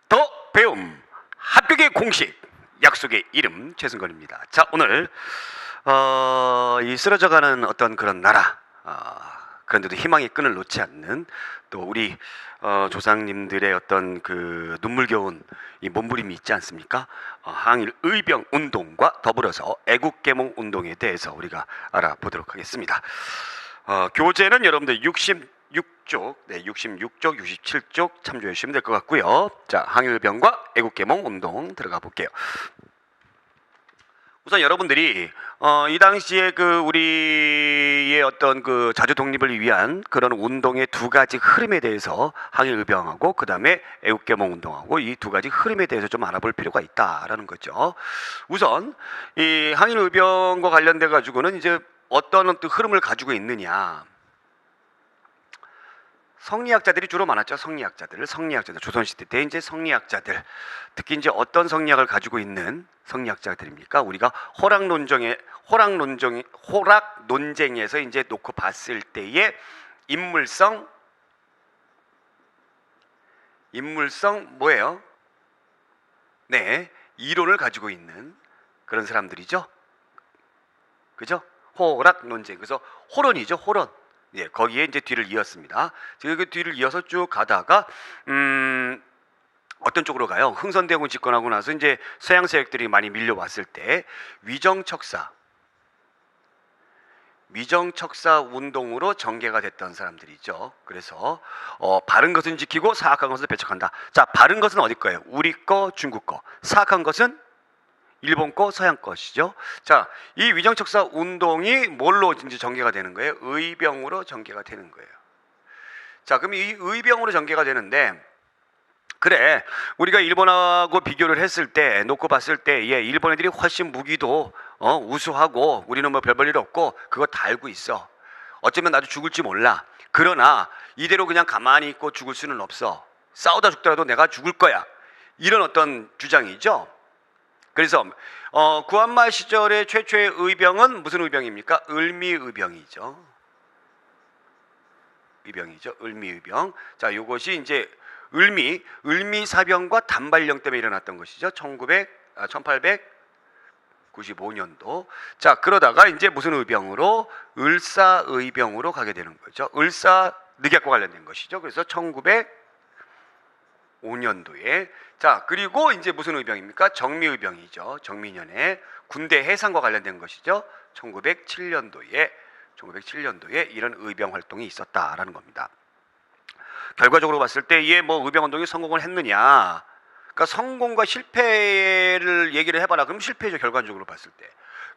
더 배움 합격의 공식 약속의 이름 최승건입니다. 자, 오늘 이 쓰러져가는 어떤 그런 나라, 그런데도 희망의 끈을 놓지 않는 또 우리 조상님들의 어떤 그 눈물겨운 이 몸부림이 있지 않습니까? 항일 의병 운동과 더불어서 애국계몽 운동에 대해서 우리가 알아보도록 하겠습니다. 교재는 여러분들 66쪽, 67쪽 참조해 주시면 될 것 같고요. 자, 항일병과 애국계몽 운동 들어가 볼게요. 우선 여러분들이 이 당시에 그 우리의 어떤 그 자주 독립을 위한 그런 운동의 두 가지 흐름에 대해서 항일의병하고 그 다음에 애국계몽 운동하고 이 두 가지 흐름에 대해서 좀 알아볼 필요가 있다라는 거죠. 우선 이 항일의병과 관련돼 가지고는 이제 어떤 흐름을 가지고 있느냐. 성리학자들이 주로 많았죠. 성리학자들 조선시대 때 이제 성리학자들, 특히 이제 어떤 성리학을 가지고 있는 성리학자들입니까? 우리가 호락 논쟁에서 이제 놓고 봤을 때의 인물성 뭐예요? 네, 이론을 가지고 있는 그런 사람들이죠. 그죠? 호락 논쟁. 그래서 호론이죠, 호론. 예, 거기에 이제 뒤를 이었습니다. 그 뒤를 이어서 쭉 가다가 어떤 쪽으로 가요? 흥선대원군 집권하고 나서 이제 서양 세력들이 많이 밀려왔을 때 위정척사 운동으로 전개가 됐던 사람들이죠. 그래서 바른 것은 지키고 사악한 것은 배척한다. 자, 바른 것은 어디 거예요? 우리 거, 중국 거. 사악한 것은 일본 거, 서양 것이죠. 자, 이 위정척사 운동이 뭘로 이제 전개가 되는 거예요? 의병으로 전개가 되는 거예요. 자, 그럼 이 의병으로 전개가 되는데, 그래, 우리가 일본하고 비교를 했을 때, 놓고 봤을 때, 예, 일본 애들이 훨씬 무기도 우수하고 우리는 뭐 별 볼 일 없고 그거 다 알고 있어. 어쩌면 나도 죽을지 몰라. 그러나 이대로 그냥 가만히 있고 죽을 수는 없어. 싸우다 죽더라도 내가 죽을 거야. 이런 어떤 주장이죠. 그래서 구한말 시절의 최초의 의병은 무슨 의병입니까? 을미의병이죠. 을미의병. 자, 요것이 이제 을미사병과 단발령 때문에 일어났던 것이죠. 1895년도. 자, 그러다가 이제 무슨 의병으로? 을사의병으로 가게 되는 거죠. 을사늑약과 관련된 것이죠. 그래서 1905년도에. 자, 그리고 이제 무슨 의병입니까? 정미의병이죠. 정미년에 군대 해상과 관련된 것이죠. 1907년도에 이런 의병 활동이 있었다라는 겁니다. 결과적으로 봤을 때 이게 뭐 의병 운동이 성공을 했느냐? 그러니까 성공과 실패를 얘기를 해봐라. 그럼 실패죠, 결과적으로 봤을 때.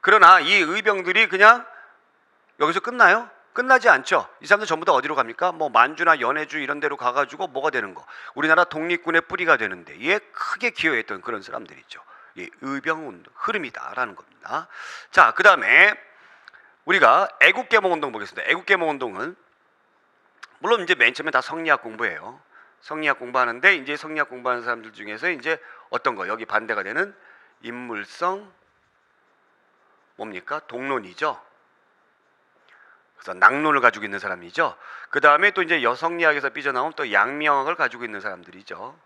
그러나 이 의병들이 그냥 여기서 끝나요? 끝나지 않죠. 이 사람들 전부 다 어디로 갑니까? 뭐 만주나 연해주 이런 데로 가가지고 뭐가 되는 거? 우리나라 독립군의 뿌리가 되는데 이에 크게 기여했던 그런 사람들이죠. 이 의병운동 흐름이다라는 겁니다. 자, 그 다음에 우리가 애국계몽운동 보겠습니다. 애국계몽운동은 물론 이제 맨 처음에 다 성리학 공부예요. 성리학 공부하는데 이제 성리학 공부하는 사람들 중에서 이제 어떤 거 여기 반대가 되는 인물성 뭡니까? 동론이죠. 그래서 낙론을 가지고 있는 사람이죠. 그 다음에 또 이제 여성리학에서 삐져나온 또 양명학을 가지고 있는 사람들이죠.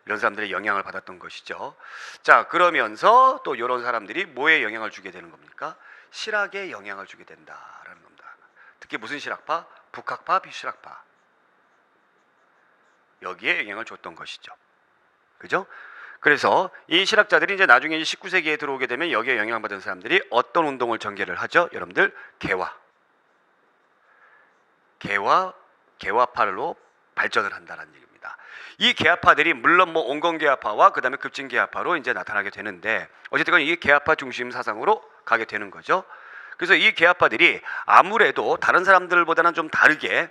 이런 사람들의 영향을 받았던 것이죠. 자, 그러면서 또 이런 사람들이 뭐에 영향을 주게 되는 겁니까? 실학에 영향을 주게 된다라는 겁니다. 특히 무슨 실학파? 북학파, 비실학파. 여기에 영향을 줬던 것이죠. 그죠? 그래서 이 실학자들이 이제 나중에 19세기에 들어오게 되면 여기에 영향을 받은 사람들이 어떤 운동을 전개를 하죠? 여러분들, 개화파로 발전을 한다는 얘기입니다. 이 개화파들이 물론 뭐 온건개화파와 그 다음에 급진개화파로 이제 나타나게 되는데 어쨌든 이 개화파 중심 사상으로 가게 되는 거죠. 그래서 이 개화파들이 아무래도 다른 사람들보다는 좀 다르게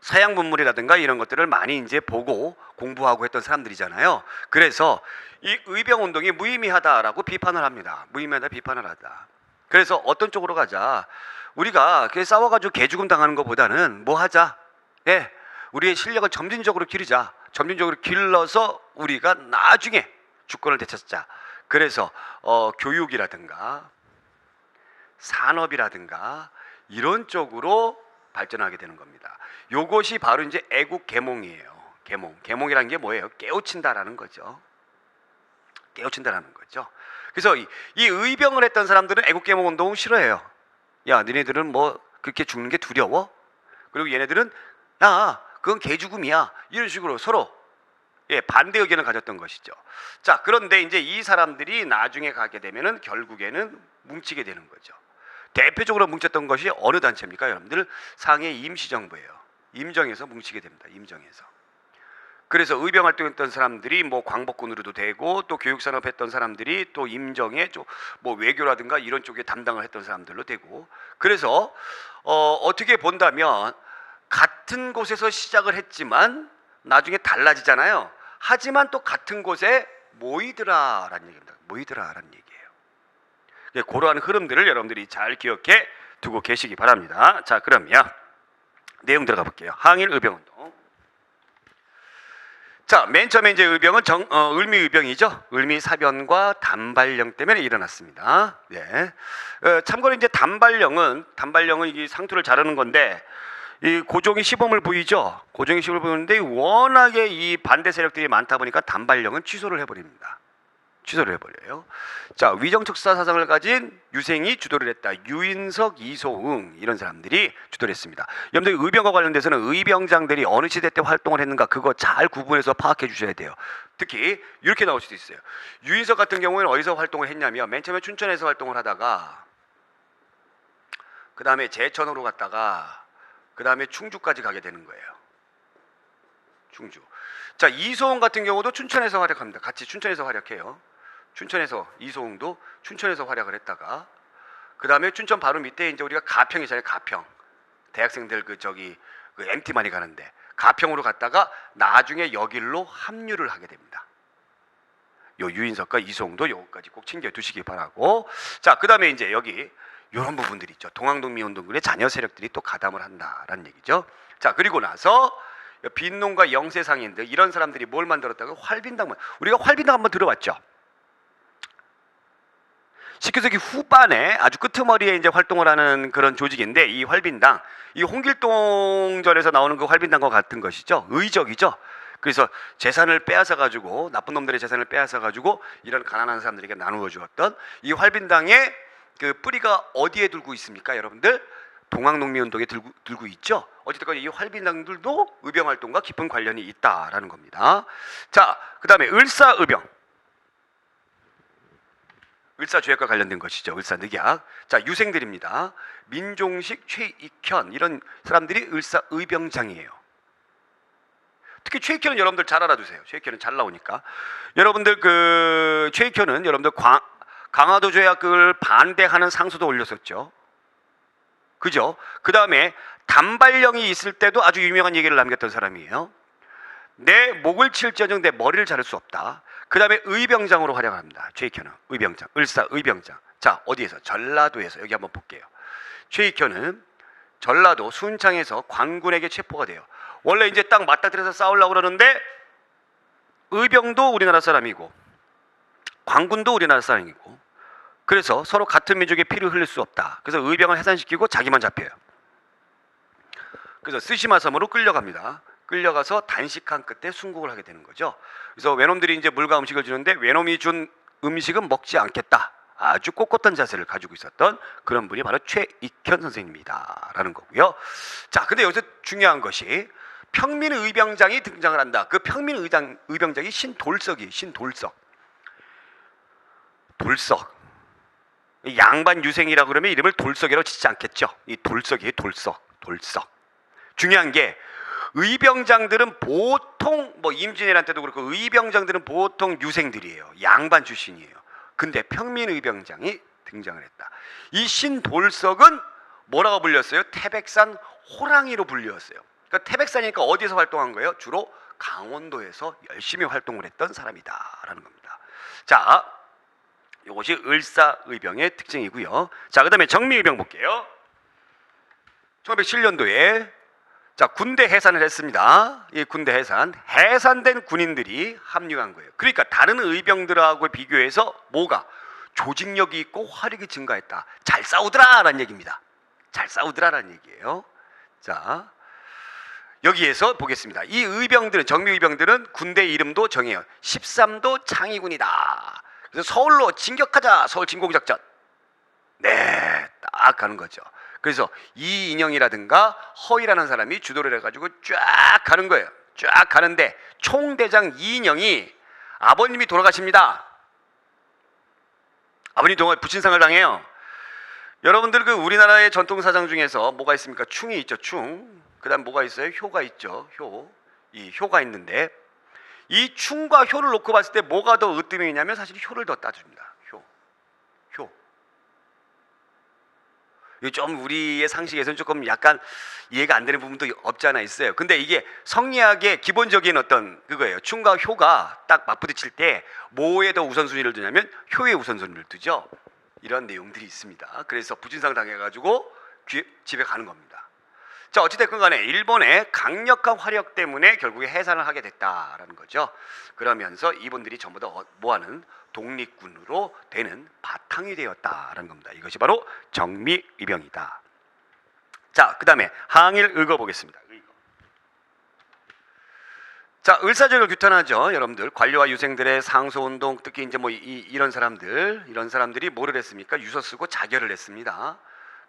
서양 문물이라든가 이런 것들을 많이 이제 보고 공부하고 했던 사람들이잖아요. 그래서 이 의병 운동이 무의미하다라고 비판을 합니다. 비판을 하다. 그래서 어떤 쪽으로 가자? 우리가 싸워가지고 개죽음 당하는 것보다는 뭐 하자? 예, 우리의 실력을 점진적으로 기르자. 점진적으로 길러서 우리가 나중에 주권을 되찾자. 그래서 교육이라든가 산업이라든가 이런 쪽으로 발전하게 되는 겁니다. 요것이 바로 이제 애국계몽이에요. 계몽이라는 게 뭐예요? 깨우친다라는 거죠. 깨우친다라는 거죠. 그래서 이 의병을 했던 사람들은 애국계몽 운동을 싫어해요. 야, 너네들은 뭐 그렇게 죽는 게 두려워? 그리고 얘네들은 야, 그건 개죽음이야. 이런 식으로 서로 반대 의견을 가졌던 것이죠. 자, 그런데 이제 이 사람들이 나중에 가게 되면은 결국에는 뭉치게 되는 거죠. 대표적으로 뭉쳤던 것이 어느 단체입니까, 여러분들? 상해 임시정부예요. 임정에서 뭉치게 됩니다. 임정에서. 그래서 의병 활동했던 사람들이 뭐 광복군으로도 되고 또 교육산업 했던 사람들이 또 임정에 뭐 외교라든가 이런 쪽에 담당을 했던 사람들로 되고, 그래서 어떻게 본다면 같은 곳에서 시작을 했지만 나중에 달라지잖아요. 하지만 또 같은 곳에 모이더라라는 얘기입니다. 모이더라라는 얘기예요. 그러한 흐름들을 여러분들이 잘 기억해 두고 계시기 바랍니다. 자, 그러면 내용 들어가 볼게요. 항일 의병운동. 자, 맨 처음에 이제 의병은 을미의병이죠. 을미사변과 단발령 때문에 일어났습니다. 네. 참고로 이제 단발령은 이 상투를 자르는 건데, 이 고종이 시범을 보이죠. 고종이 시범을 보이는데 워낙에 이 반대 세력들이 많다 보니까 단발령은 취소를 해버립니다. 취소를 해버려요. 자, 위정척사 사상을 가진 유생이 주도를 했다. 유인석, 이소응 이런 사람들이 주도를 했습니다. 여러분들 의병과 관련돼서는 의병장들이 어느 시대 때 활동을 했는가 그거 잘 구분해서 파악해 주셔야 돼요. 특히 이렇게 나올 수도 있어요. 유인석 같은 경우에는 어디서 활동을 했냐면 맨 처음에 춘천에서 활동을 하다가 그 다음에 제천으로 갔다가 그 다음에 충주까지 가게 되는 거예요. 충주. 자, 이소응 같은 경우도 춘천에서 활약합니다. 같이 춘천에서 활약해요. 춘천에서 이소응도 춘천에서 활약을 했다가 그 다음에 춘천 바로 밑에 이제 우리가 가평이잖아요. 가평. 대학생들 그 MT 많이 가는데 가평으로 갔다가 나중에 여길로 합류를 하게 됩니다. 요 유인석과 이소응도 요거까지 꼭 챙겨 두시기 바라고. 자, 그 다음에 이제 여기 이런 부분들이 있죠. 동학농민운동군의 자녀 세력들이 또 가담을 한다라는 얘기죠. 자, 그리고 나서 빈농과 영세상인들 이런 사람들이 뭘 만들었다고? 활빈당. 우리가 활빈당 한번 들어봤죠. 19세기 후반에 아주 끄트머리에 이제 활동을 하는 그런 조직인데, 이 활빈당, 이 홍길동전에서 나오는 그 활빈당과 같은 것이죠. 의적이죠. 그래서 재산을 빼앗아 가지고, 나쁜 놈들의 재산을 빼앗아 가지고 이런 가난한 사람들에게 나누어 주었던 이 활빈당의 그 뿌리가 어디에 들고 있습니까, 여러분들? 동학농민운동에 들고 있죠. 어쨌든 이 활빈당들도 의병활동과 깊은 관련이 있다라는 겁니다. 자, 그 다음에 을사의병. 을사조약과 관련된 것이죠. 을사늑약. 자, 유생들입니다. 민종식, 최익현 이런 사람들이 을사의병장이에요. 특히 최익현은 여러분들 잘 알아두세요. 최익현은 잘 나오니까. 여러분들 그 최익현은 여러분들 강화도 조약을 반대하는 상소도 올렸었죠. 그죠? 그 다음에 단발령이 있을 때도 아주 유명한 얘기를 남겼던 사람이에요. 내 목을 칠지어정 내 머리를 자를 수 없다. 그 다음에 의병장으로 활약합니다. 최익현은 의병장, 을사의병장. 자, 어디에서? 전라도에서. 여기 한번 볼게요. 최익현은 전라도 순창에서 광군에게 체포가 돼요. 원래 이제 딱 맞닥뜨려서 싸우려고 그러는데 의병도 우리나라 사람이고 광군도 우리나라 사람이고, 그래서 서로 같은 민족의 피를 흘릴 수 없다. 그래서 의병을 해산시키고 자기만 잡혀요. 그래서 스시마섬으로 끌려갑니다. 끌려가서 단식한 끝에 순국을 하게 되는 거죠. 그래서 외놈들이 이제 물과 음식을 주는데 외놈이 준 음식은 먹지 않겠다. 아주 꼿꼿한 자세를 가지고 있었던 그런 분이 바로 최익현 선생님이다라는 거고요. 자, 근데 여기서 중요한 것이 평민의병장이 등장을 한다. 그 평민의병장이 신돌석이 신돌석. 돌석. 양반 유생이라 그러면 이름을 돌석이라고 짓지 않겠죠. 이 돌석이에요. 돌석. 중요한 게 의병장들은 보통 뭐 임진왜란 때도 그렇고 의병장들은 보통 유생들이에요. 양반 출신이에요. 근데 평민의병장이 등장을 했다. 이 신돌석은 뭐라고 불렸어요? 태백산 호랑이로 불렸어요. 그러니까 태백산이니까 어디서 활동한 거예요? 주로 강원도에서 열심히 활동을 했던 사람이다라는 겁니다. 자, 이것이 을사의병의 특징이고요. 자, 그 다음에 정미의병 볼게요. 1907년도에 자, 군대 해산을 했습니다. 이 군대 해산된 군인들이 합류한 거예요. 그러니까 다른 의병들하고 비교해서 뭐가 조직력이 있고 화력이 증가했다. 잘 싸우더라라는 얘기입니다. 잘 싸우더라라는 얘기예요. 자, 여기에서 보겠습니다. 이 의병들은 정미 의병들은 군대 이름도 정해요. 13도 창의군이다. 그래서 서울로 진격하자. 서울 진공작전. 네, 딱 가는 거죠. 그래서 이인영이라든가 허이라는 사람이 주도를 해가지고 쫙 가는 거예요. 쫙 가는데 총대장 이인영이 아버님이 돌아가십니다. 아버님 동안 부친상을 당해요. 여러분들 그 우리나라의 전통사상 중에서 뭐가 있습니까? 충이 있죠. 충. 그다음 뭐가 있어요? 효가 있죠. 효. 이 효가 있는데 이 충과 효를 놓고 봤을 때 뭐가 더 으뜸이냐면 사실 효를 더 따줍니다. 효. 이게 좀 우리의 상식에서는 조금 약간 이해가 안 되는 부분도 없지 않아 있어요. 근데 이게 성리학의 기본적인 어떤 그거예요. 충과 효가 딱 맞부딪힐 때 뭐에 더 우선순위를 두냐면 효에 우선순위를 두죠. 이런 내용들이 있습니다. 그래서 부진상 당해가지고 집에 가는 겁니다. 자, 어찌됐건 간에 일본의 강력한 화력 때문에 결국에 해산을 하게 됐다라는 거죠. 그러면서 이분들이 전부 다 뭐하는 독립군으로 되는 바탕이 되었다라는 겁니다. 이것이 바로 정미의병이다. 자, 그 다음에 항일 읽어보겠습니다. 자, 을사적을 규탄하죠. 여러분들 관료와 유생들의 상소운동, 특히 이제 뭐 이런 사람들이 뭐를 했습니까? 유서 쓰고 자결을 했습니다.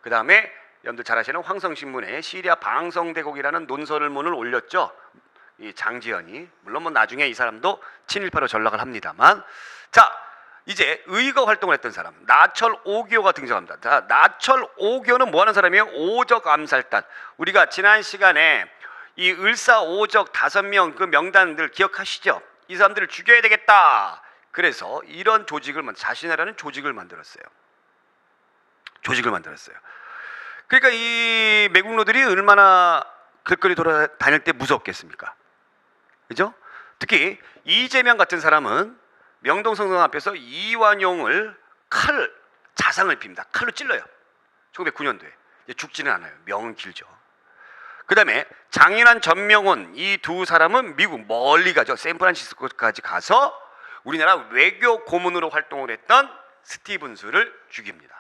그 다음에 여러분들 잘 아시는 황성신문에 시리아 방성대국이라는 논설문을 올렸죠. 이 장지연이. 물론 뭐 나중에 이 사람도 친일파로 전락을 합니다만, 자, 이제 의거 활동을 했던 사람 나철 오교가 등장합니다. 자, 나철 오교는 뭐 하는 사람이에요? 오적 암살단. 우리가 지난 시간에 이 을사 오적 5명 그 명단들 기억하시죠? 이 사람들을 죽여야 되겠다. 그래서 이런 조직을 자신이라는 조직을 만들었어요. 그러니까 이 매국노들이 얼마나 길거리 돌아다닐 때 무섭겠습니까? 그죠? 특히 이재명 같은 사람은 명동성당 앞에서 이완용을 자상을 핍니다. 칼로 찔러요. 1909년도에. 죽지는 않아요. 명은 길죠. 그 다음에 장인환 전명훈 이 두 사람은 미국 멀리 가죠. 샌프란시스코까지 가서 우리나라 외교 고문으로 활동을 했던 스티븐스를 죽입니다.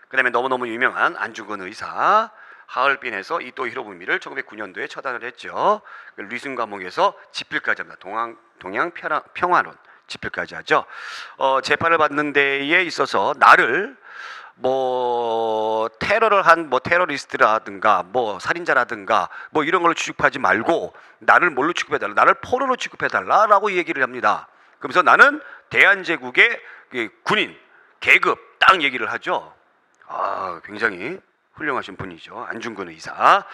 그 다음에 너무너무 유명한 안중근 의사 하얼빈에서 이토 히로부미를 1909년도에 처단을 했죠. 리순 감옥에서 집필까지 합니다. 동양 평화론 집필까지 하죠. 재판을 받는 데에 있어서 나를 뭐 테러를 한 뭐 테러리스트라든가 뭐 살인자라든가 뭐 이런 걸로 취급하지 말고 나를 뭘로 취급해달라, 나를 포로로 취급해달라라고 얘기를 합니다. 그러면서 나는 대한제국의 군인 계급 딱 얘기를 하죠. 아, 굉장히 훌륭하신 분이죠. 안중근 의사.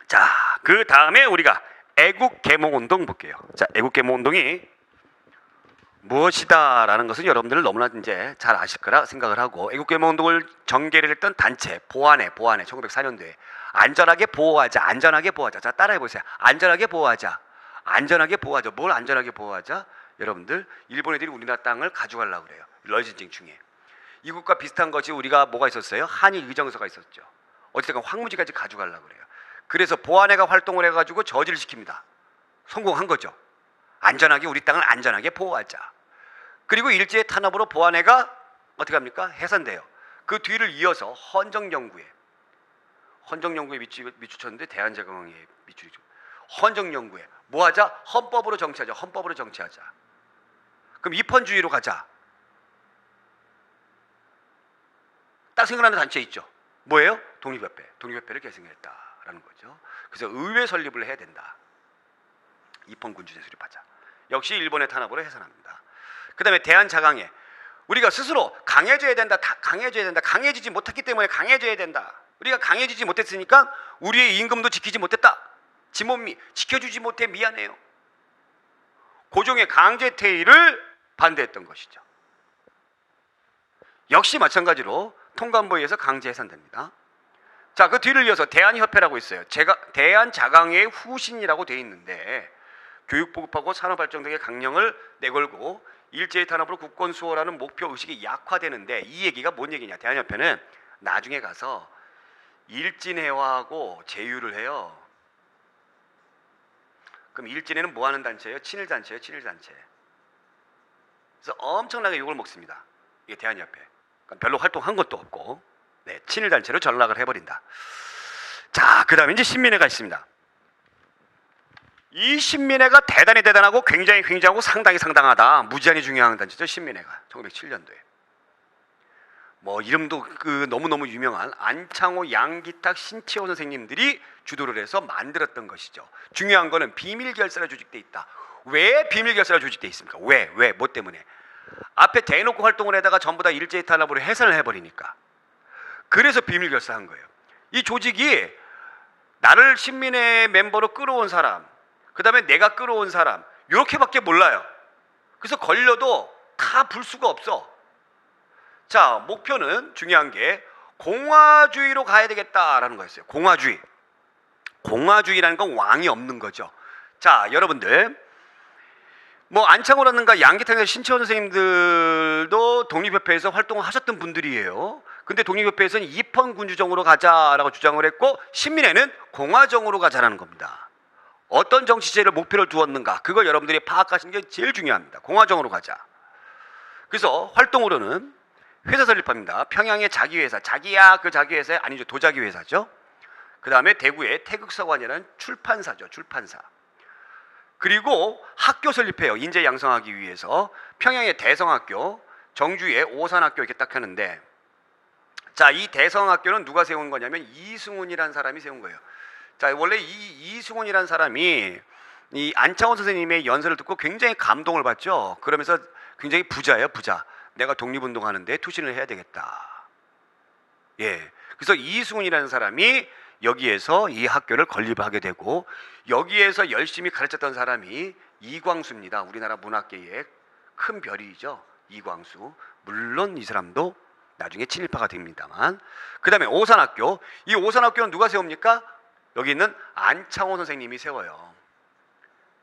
자, 그 다음에 우리가 애국개몽운동 볼게요. 자, 애국개몽운동이 무엇이다라는 것은 여러분들 너무나 이제 잘 아실 거라 생각을 하고, 애국개몽운동을 전개를 했던 단체 보안회 1904년도에 안전하게 보호하자. 자, 따라해 보세요. 안전하게 보호하자. 뭘 안전하게 보호하자? 여러분들 일본 애들이 우리나라 땅을 가져가려고 그래요. 러일전쟁 중에. 이국과 비슷한 것이 우리가 뭐가 있었어요? 한일 의정서가 있었죠. 어쨌든 황무지까지 가져가려고 그래요. 그래서 보안회가 활동을 해가지고 저지를 시킵니다. 성공한 거죠. 안전하게 우리 땅을 안전하게 보호하자. 그리고 일제의 탄압으로 보안회가 어떻게 합니까? 해산돼요. 그 뒤를 이어서 헌정연구회 미추쳤는데 대한제국에 미추죠. 헌정연구회 뭐하자? 헌법으로 정치하자. 그럼 입헌주의로 가자. 딱 생각나는 단체 있죠. 뭐예요? 독립협회를 계승했다라는 거죠. 그래서 의회 설립을 해야 된다. 입헌군주제 수립하자. 역시 일본의 탄압으로 해산합니다. 그 다음에 대한자강회. 우리가 스스로 강해져야 된다. 강해지지 못했기 때문에 강해져야 된다. 우리가 강해지지 못했으니까 우리의 임금도 지키지 못했다. 지몸미 지켜주지 못해 미안해요. 고종의 강제퇴위를 반대했던 것이죠. 역시 마찬가지로 통감부에 의해서 강제 해산됩니다. 자, 그 뒤를 이어서 대한협회라고 있어요. 대한자강회의 후신이라고 돼 있는데 교육보급하고 산업발전 등의 강령을 내걸고 일제의 탄압으로 국권 수호라는 목표 의식이 약화되는데, 이 얘기가 뭔 얘기냐? 대한협회는 나중에 가서 일진회화하고 제휴를 해요. 그럼 일진회는 뭐 하는 단체예요? 친일단체예요. 그래서 엄청나게 욕을 먹습니다. 이게 대한협회. 그러니까 별로 활동한 것도 없고, 네, 친일단체로 전락을 해버린다. 자, 그 다음에 이제 신민회가 있습니다. 이 신민회가 대단히 대단하고 굉장히 굉장하고 상당히 상당하다. 무지한히 중요한 단체죠. 신민회가 1907년도에. 뭐 이름도 그 너무너무 유명한 안창호, 양기탁, 신채호 선생님들이 주도를 해서 만들었던 것이죠. 중요한 거는 비밀결사로 조직돼 있다. 왜 비밀결사로 조직돼 있습니까? 왜? 뭐 때문에? 앞에 대놓고 활동을 하다가 전부 다 일제히 탄압으로 해산을 해버리니까. 그래서 비밀결사한 거예요. 이 조직이 나를 신민회 멤버로 끌어온 사람, 그 다음에 내가 끌어온 사람, 이렇게밖에 몰라요. 그래서 걸려도 다 불 수가 없어. 자, 목표는 중요한 게 공화주의로 가야 되겠다라는 거였어요. 공화주의. 공화주의라는 건 왕이 없는 거죠. 자, 여러분들 뭐 안창호라든가 양기탁이나 신채원 선생님들도 독립협회에서 활동을 하셨던 분들이에요. 근데 독립협회에서는 입헌군주정으로 가자라고 주장을 했고 신민회는 공화정으로 가자라는 겁니다. 어떤 정치제를 목표를 두었는가, 그걸 여러분들이 파악하시는 게 제일 중요합니다. 공화정으로 가자. 그래서 활동으로는 회사 설립합니다. 평양의 자기회사, 자기야 그 자기회사 아니죠, 도자기회사죠. 그 다음에 대구의 태극서관이라는 출판사죠, 출판사. 그리고 학교 설립해요. 인재 양성하기 위해서. 평양의 대성학교, 정주의 오산학교 이렇게 딱 하는데, 자, 이 대성학교는 누가 세운 거냐면 이승훈이라는 사람이 세운 거예요. 자, 원래 이 이승훈이라는 사람이 이 안창호 선생님의 연설을 듣고 굉장히 감동을 받죠. 그러면서 굉장히 부자예요, 부자. 내가 독립운동하는데 투신을 해야 되겠다. 예. 그래서 이승훈이라는 사람이 여기에서 이 학교를 건립하게 되고, 여기에서 열심히 가르쳤던 사람이 이광수입니다. 우리나라 문학계의 큰 별이죠, 이광수. 물론 이 사람도 나중에 친일파가 됩니다만. 그 다음에 오산학교. 이 오산학교는 누가 세웁니까? 여기 있는 안창호 선생님이 세워요.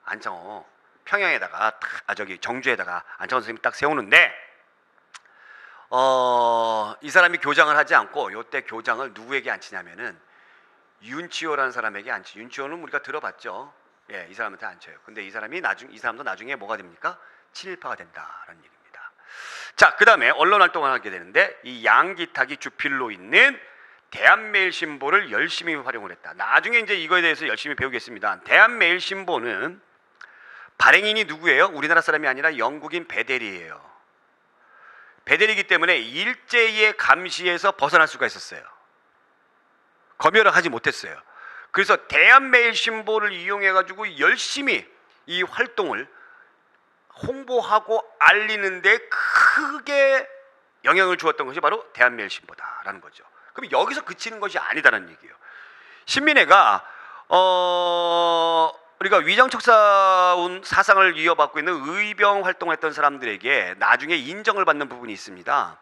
안창호. 평양에다가 저기 정주에다가 안창호 선생님이 딱 세우는데, 이 사람이 교장을 하지 않고 요때 교장을 누구에게 앉히냐면은 윤치호라는 사람에게 앉히. 윤치호는 우리가 들어봤죠. 예, 이 사람한테 앉혀요. 근데 이 사람도 나중에 뭐가 됩니까? 친일파가 된다라는 얘기입니다. 자, 그 다음에 언론 활동을 하게 되는데, 이 양기탁이 주필로 있는 대한매일신보를 열심히 활용을 했다. 나중에 이제 이거에 대해서 열심히 배우겠습니다. 대한매일신보는 발행인이 누구예요? 우리나라 사람이 아니라 영국인 베델이에요. 베델이기 때문에 일제의 감시에서 벗어날 수가 있었어요. 검열을 하지 못했어요. 그래서 대한매일신보를 이용해가지고 열심히 이 활동을 홍보하고 알리는데 크게 영향을 주었던 것이 바로 대한매일신보다라는 거죠. 그럼 여기서 그치는 것이 아니다라는 얘기예요. 신민회가 우리가 위장척사운 사상을 이어받고 있는 의병 활동했던 사람들에게 나중에 인정을 받는 부분이 있습니다.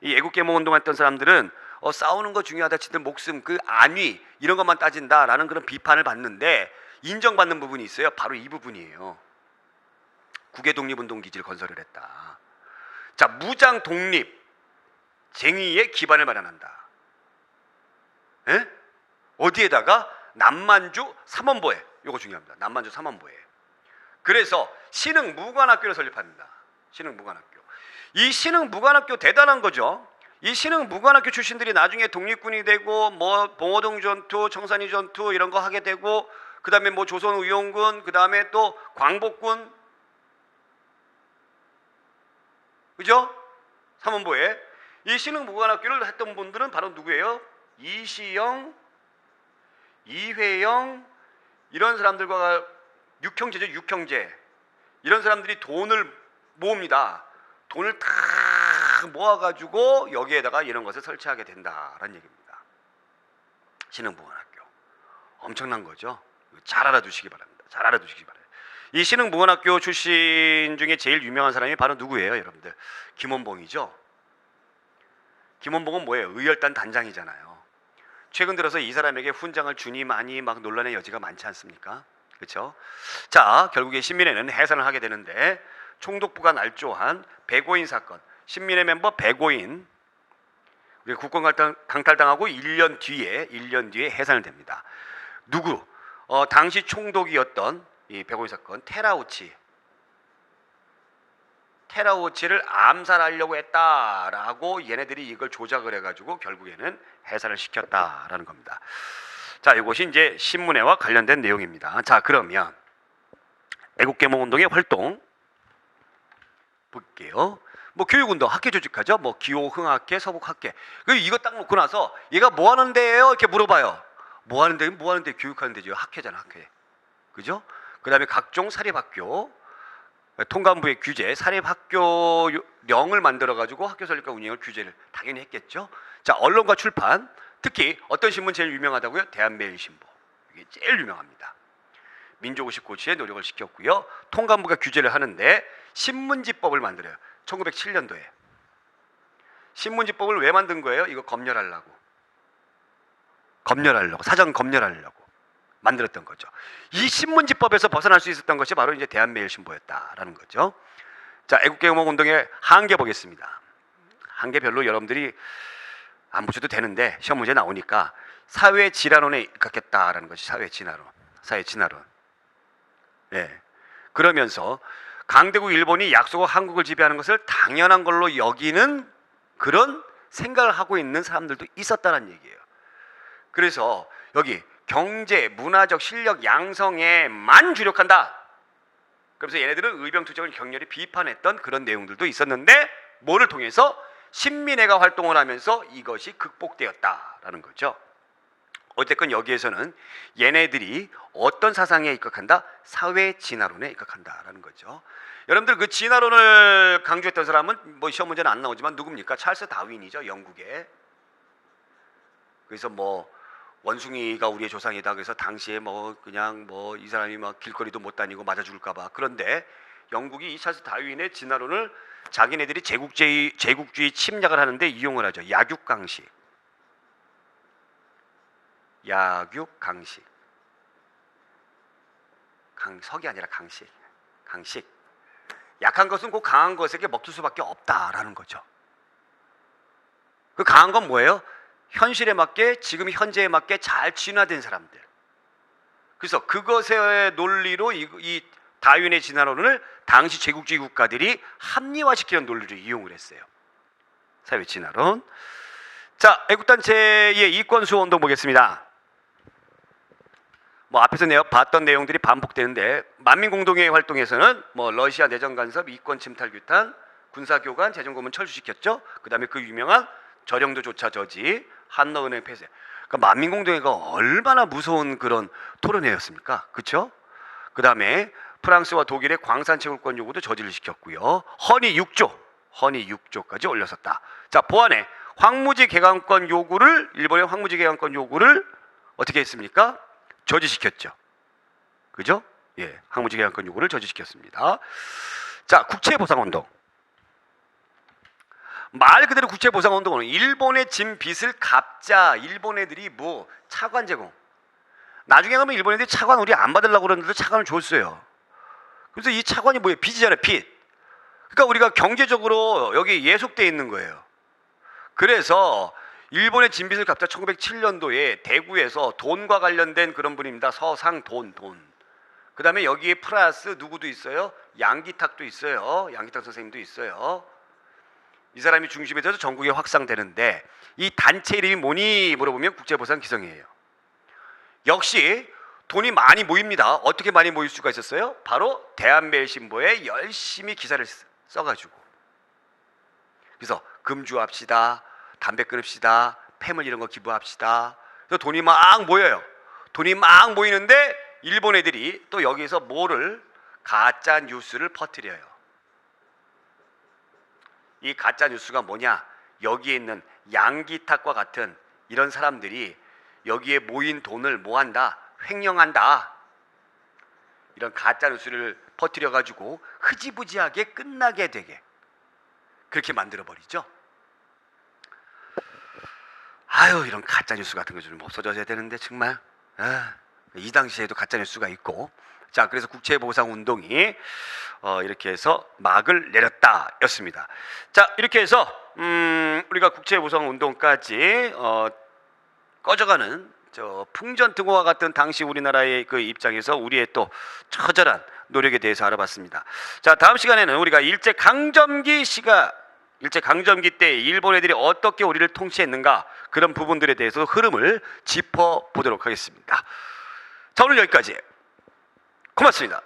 이 애국개몽운동했던 사람들은 싸우는 거 중요하다 치든 목숨, 그 안위 이런 것만 따진다라는 그런 비판을 받는데 인정받는 부분이 있어요. 바로 이 부분이에요. 국외 독립운동 기지를 건설을 했다. 자, 무장 독립 쟁의의 기반을 마련한다. 에? 어디에다가? 남만주 삼원보에. 이거 중요합니다. 남만주 삼원보에. 그래서 신흥무관학교를 설립합니다. 신흥무관학교. 이 신흥무관학교 대단한 거죠. 이 신흥무관학교 출신들이 나중에 독립군이 되고 뭐 봉오동 전투, 청산리 전투 이런 거 하게 되고, 그 다음에 뭐 조선의용군, 그 다음에 또 광복군, 그죠? 삼원보에. 이 신흥무관학교를 했던 분들은 바로 누구예요? 이시영, 이회영 이런 사람들과 육형제죠. 육형제. 이런 사람들이 돈을 모읍니다. 돈을 다 모아가지고 여기에다가 이런 것을 설치하게 된다라는 얘기입니다. 신흥무관학교. 엄청난 거죠. 잘 알아두시기 바랍니다. 잘 알아두시기 바랍니다. 이 신흥무관학교 출신 중에 제일 유명한 사람이 바로 누구예요, 여러분들? 김원봉이죠. 김원봉은 뭐예요? 의열단 단장이잖아요. 최근 들어서 이 사람에게 훈장을 주니 마니 막 논란의 여지가 많지 않습니까? 그렇죠? 자, 결국에 신민회는 해산을 하게 되는데, 총독부가 날조한 백오인 사건, 신민회 멤버 백오인 우리 국권 강탈당하고 1년 뒤에 해산을 됩니다. 누구? 당시 총독이었던 이 백오인 사건, 테라우치를 암살하려고 했다라고 얘네들이 이걸 조작을 해가지고 결국에는 해산을 시켰다라는 겁니다. 자, 이것이 이제 신문회와 관련된 내용입니다. 자, 그러면 애국개몽운동의 활동 볼게요. 뭐 교육운동, 학회 조직하죠. 뭐 기호흥학회, 서북학회. 이거 딱 놓고 나서 얘가 뭐 하는 데예요? 이렇게 물어봐요. 뭐 하는 데? 뭐 하는 데? 교육하는 데죠. 학회잖아, 학회. 그죠? 그다음에 각종 사립학교, 통감부의 규제, 사립학교령을 만들어 가지고 학교 설립과 운영을 규제를 당연히 했겠죠. 자, 언론과 출판, 특히 어떤 신문 제일 유명하다고요? 대한매일신보. 이게 제일 유명합니다. 민족의식 고취에 노력을 시켰고요. 통감부가 규제를 하는데 신문지법을 만들어요. 1907년도에. 신문지법을 왜 만든 거예요? 이거 검열하려고, 사전 검열하려고 만들었던 거죠. 이 신문지법에서 벗어날 수 있었던 것이 바로 이제 대한매일신보였다라는 거죠. 자, 애국개몽운동의 한계 보겠습니다. 한계 별로 여러분들이 안 보셔도 되는데 시험 문제 나오니까 사회진화론에 입각했다라는 것이 사회진화론. 네. 그러면서 강대국 일본이 약속하고 한국을 지배하는 것을 당연한 걸로 여기는 그런 생각을 하고 있는 사람들도 있었다는 얘기예요. 그래서 여기 경제, 문화적 실력 양성에만 주력한다. 그래서 얘네들은 의병투쟁을 격렬히 비판했던 그런 내용들도 있었는데 뭐를 통해서? 신민회가 활동을 하면서 이것이 극복되었다라는 거죠. 어쨌건 여기에서는 얘네들이 어떤 사상에 입각한다? 사회진화론에 입각한다라는 거죠. 여러분들 그 진화론을 강조했던 사람은 뭐 시험 문제는 안 나오지만 누굽니까? 찰스 다윈이죠, 영국에. 그래서 뭐 원숭이가 우리의 조상이다. 그래서 당시에 뭐 그냥 뭐 이 사람이 막 길거리도 못 다니고 맞아 죽을까봐. 그런데 영국이 이 찰스 다윈의 진화론을 자기네들이 제국주의 침략을 하는데 이용을 하죠. 약육강식. 석이 아니라 강식. 약한 것은 그 강한 것에게 먹힐 수밖에 없다라는 거죠. 그 강한 건 뭐예요? 현실에 맞게, 지금 현재에 맞게 잘 진화된 사람들. 그래서 그것의 논리로 이 다윈의 진화론을 당시 제국주의 국가들이 합리화시키는 논리를 이용을 했어요. 사회 진화론. 자, 애국단체의 이권수호운동 보겠습니다. 뭐 앞에서 봤던 내용들이 반복되는데 만민공동회의 활동에서는 뭐 러시아 내정 간섭, 이권 침탈 규탄, 군사교관, 재정고문 철수시켰죠. 그다음에 그 유명한 저령도조차 저지, 한러은행 폐쇄. 그러니까 만민공동회가 얼마나 무서운 그런 토론회였습니까? 그렇죠? 그다음에 프랑스와 독일의 광산 채굴권 요구도 저지를 시켰고요. 허니 6조까지 올렸었다. 자, 보안에 황무지 개간권 요구를, 일본의 황무지 개간권 요구를 어떻게 했습니까? 저지시켰죠. 그죠? 예, 황무지 개간권 요구를 저지시켰습니다. 자, 국채보상운동. 말 그대로 국채보상운동은 일본의 진 빚을 갚자. 일본 애들이 뭐 차관 제공. 나중에 가면 일본 애들이 차관 우리 안 받으려고 그러는데 차관을 줬어요. 그래서 이 차관이 뭐예요? 빚이잖아요, 빚. 그러니까 우리가 경제적으로 여기 예속돼 있는 거예요. 그래서 일본의 진빚을 갚자 1907년도에 대구에서 돈과 관련된 그런 분입니다. 서상 돈. 그 다음에 여기에 플러스 누구도 있어요? 양기탁도 있어요. 양기탁 선생님도 있어요. 이 사람이 중심이 돼서 전국에 확산되는데 이 단체 이름이 뭐니 물어보면 국제보상기성이에요. 역시 돈이 많이 모입니다. 어떻게 많이 모일 수가 있었어요? 바로 대한매일신보에 열심히 기사를 써가지고. 그래서 금주합시다, 담배 끊읍시다, 폐물 이런 거 기부합시다. 그래서 돈이 막 모여요. 돈이 막 모이는데 일본 애들이 또 여기서 뭐를, 가짜 뉴스를 퍼뜨려요. 이 가짜 뉴스가 뭐냐? 여기에 있는 양기탁과 같은 이런 사람들이 여기에 모인 돈을 뭐 한다? 횡령한다. 이런 가짜 뉴스를 퍼뜨려 가지고 흐지부지하게 끝나게 되게 그렇게 만들어 버리죠. 아유, 이런 가짜 뉴스 같은 거 좀 없어져야 되는데 정말. 이 당시에도 가짜 뉴스가 있고. 자, 그래서 국채보상운동이 이렇게 해서 막을 내렸다였습니다. 자, 이렇게 해서 우리가 국채보상운동까지 꺼져가는 저 풍전등화와 같은 당시 우리나라의 그 입장에서 우리의 또 처절한 노력에 대해서 알아봤습니다. 자, 다음 시간에는 우리가 일제 강점기 시가 일제 강점기 때 일본 애들이 어떻게 우리를 통치했는가 그런 부분들에 대해서 흐름을 짚어보도록 하겠습니다. 자, 오늘 여기까지. 고맙습니다.